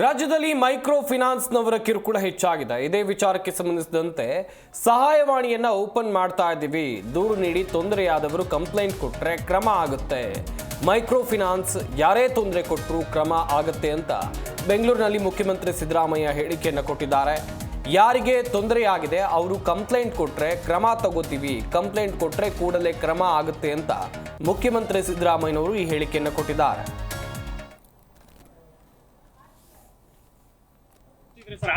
ರಾಜ್ಯದಲ್ಲಿ ಮೈಕ್ರೋ ಫಿನಾನ್ಸ್ನವರ ಕಿರುಕುಳ ಹೆಚ್ಚಾಗಿದೆ. ಇದೇ ವಿಚಾರಕ್ಕೆ ಸಂಬಂಧಿಸಿದಂತೆ ಸಹಾಯವಾಣಿಯನ್ನ ಓಪನ್ ಮಾಡ್ತಾ ಇದ್ದೀವಿ. ದೂರು ನೀಡಿ ತೊಂದರೆಯಾದವರು ಕಂಪ್ಲೇಂಟ್ ಕೊಟ್ಟರೆ ಕ್ರಮ ಆಗುತ್ತೆ. ಮೈಕ್ರೋ ಫಿನಾನ್ಸ್ ಯಾರೇ ತೊಂದರೆ ಕೊಟ್ಟರು ಕ್ರಮ ಆಗುತ್ತೆ ಅಂತ ಬೆಂಗಳೂರಿನಲ್ಲಿ ಮುಖ್ಯಮಂತ್ರಿ ಸಿದ್ದರಾಮಯ್ಯ ಹೇಳಿಕೆಯನ್ನು ಕೊಟ್ಟಿದ್ದಾರೆ. ಯಾರಿಗೆ ತೊಂದರೆಯಾಗಿದೆ ಅವರು ಕಂಪ್ಲೇಂಟ್ ಕೊಟ್ಟರೆ ಕ್ರಮ ತಗೋತೀವಿ, ಕಂಪ್ಲೇಂಟ್ ಕೊಟ್ಟರೆ ಕೂಡಲೇ ಕ್ರಮ ಆಗುತ್ತೆ ಅಂತ ಮುಖ್ಯಮಂತ್ರಿ ಸಿದ್ದರಾಮಯ್ಯನವರು ಈ ಹೇಳಿಕೆಯನ್ನು ಕೊಟ್ಟಿದ್ದಾರೆ.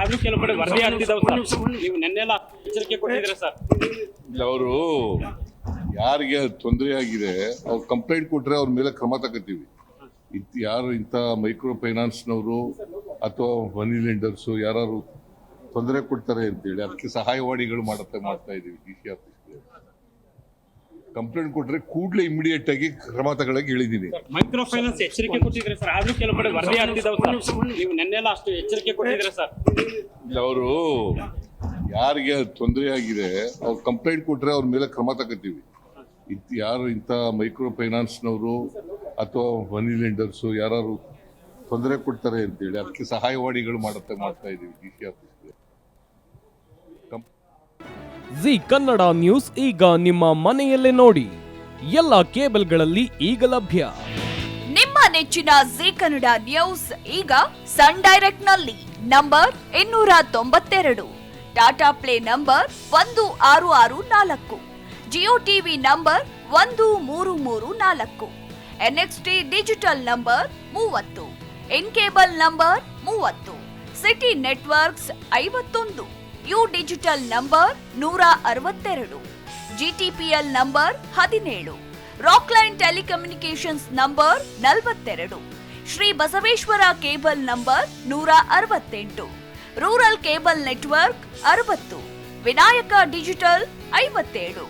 ಆದ್ರೂ ಕೆಲವು ಕಡೆ ವರದಿ ಆಗ್ತಿದಾವೆ ಸರ್. ನೀವು ನೆನ್ನೆಲ್ಲ ಎಚ್ಚರಿಕೆ ಕೊಟ್ಟಿದ್ದೀರಾ ಸರ್. ಅವರು ಯಾರಿಗೆ ತೊಂದರೆ ಆಗಿದೆ ಅವ್ರು ಕಂಪ್ಲೇಂಟ್ ಕೊಟ್ರೆ ಅವ್ರ ಮೇಲೆ ಕ್ರಮ ತಗೋತೀವಿ. ಯಾರು ಇಂಥ ಮೈಕ್ರೋ ಫೈನಾನ್ಸ್ನವರು ಅಥವಾ ಮನಿ ಲೆಂಡರ್ಸು ಯಾರು ತೊಂದರೆ ಕೊಡ್ತಾರೆ ಅಂತೇಳಿ ಅದಕ್ಕೆ ಸಹಾಯವಾಣಿಗಳು ಮಾಡ್ತಾ ಇದೀವಿ. ಡಿ.ಸಿ ಆಫೀಸ್ಗೆ ಕಂಪ್ಲೇಂಟ್ ಕೊಟ್ರೆ ಕೂಡಲೇ ಇಮಿಡಿಯೇಟ್ ಆಗಿ ಕ್ರಮ ತಗೊಳ್ಳಕ್ಕೆ ಹೇಳಿದೀನಿ. ಮೈಕ್ರೋ ಫೈನಾನ್ಸ್ ಎಚ್ಚರಿಕೆ ಕೊಟ್ಟಿದ್ದೀರಾ ಸರ್. ಆದ್ರೂ ಕೆಲವು ಕಡೆ ವರದಿ ಆಗ್ತಿದಾವೆ ಸರ್. ನೀವು ನೆನ್ನೆಲ್ಲ ಅಷ್ಟು ಎಚ್ಚರಿಕೆ ಕೊಟ್ಟಿದ್ದೀರಾ ಸರ್. ಅವರು ಯಾರಿಗೆ ತೊಂದರೆ ಆಗಿದೆ ಅವ್ರು ಕಂಪ್ಲೇಂಟ್ ಕೊಟ್ರೆ ಅವ್ರ ಮೇಲೆ ಕ್ರಮ ತಗೋತೀವಿ. ಯಾರು ಇಂಥ ಮೈಕ್ರೋ ಫೈನಾನ್ಸ್ನವರು ಅಥವಾ ಮನಿ ಲೆಂಡರ್ಸು ಯಾರು ತೊಂದರೆ ಕೊಡ್ತಾರೆ ಅಂತೇಳಿ ಅದಕ್ಕೆ ಸಹಾಯವಾಣಿಗಳು ಮಾಡ್ತಾ ಇದೀವಿ. ಡಿ.ಸಿ ಆಫೀಸ್ಗೆ ಜಿ ಕನ್ನಡ ನ್ಯೂಸ್ ಈಗ ನಿಮ್ಮ ಮನೆಯಲ್ಲೇ ನೋಡಿ. ಎಲ್ಲ ಕೇಬಲ್ಗಳಲ್ಲಿ ಈಗ ಲಭ್ಯ. ನಿಮ್ಮ ನೆಚ್ಚಿನ ಜಿ ಕನ್ನಡ ನ್ಯೂಸ್ ಈಗ ಸನ್ ಡೈರೆಕ್ಟ್ ನಲ್ಲಿ number 292, Tata play number 1664, Jio TV number 1334, NXT digital number 30, in cable number 30, city networks 51, U digital number 162, GTPL number 17, Rockline telecommunications number 42, Shri Basaveshwara cable number 168, rural cable network 60, Vinayaka digital 57,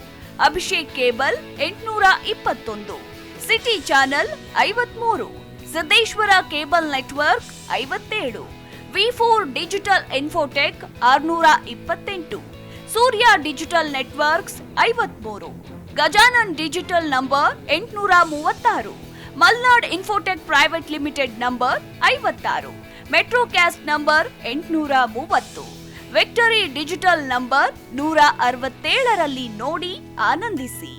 Abhishek cable 821, city channel 53, Siddeshwara cable network 57, V4 digital Infotech 628, Surya digital networks 53, Gajanan digital number 836, Malnad infotech private limited number 56, Metrocast number 830, victory digital number 167ರಲ್ಲಿ ನೋಡಿ ಆನಂದಿಸಿ.